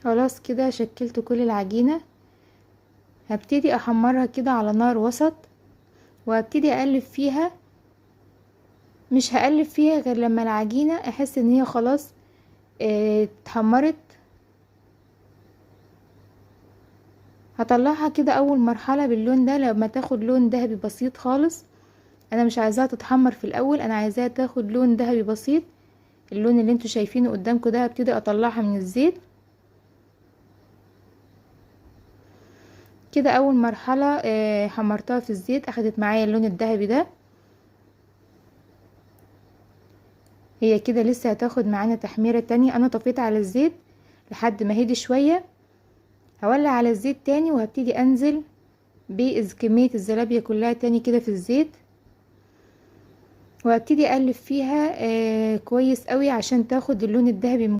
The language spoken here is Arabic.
خلاص كده شكلت كل العجينة. هبتدي احمرها كده على نار وسط، وهبتدي اقلب فيها. مش هقلب فيها غير لما العجينة احس ان هي خلاص اتحمرت. هطلعها كده اول مرحلة باللون ده، لما تاخد لون ذهبي بسيط خالص. انا مش عايزاها تتحمر في الاول، انا عايزاها تاخد لون ذهبي بسيط. اللون اللي انتوا شايفينه قدامكم ده هبتدي اطلعها من الزيت كده. اول مرحلة حمرتها في الزيت اخدت معايا اللون الذهبي ده. هي كده لسه هتاخد معانا تحميرة تانية. انا طفيت على الزيت لحد ما هدي شوية. هولع على الزيت تاني وهبتدي انزل بكمية الزلابية كلها تاني كده في الزيت، وهبتدي اقلب فيها كويس قوي عشان تاخد اللون الذهبي من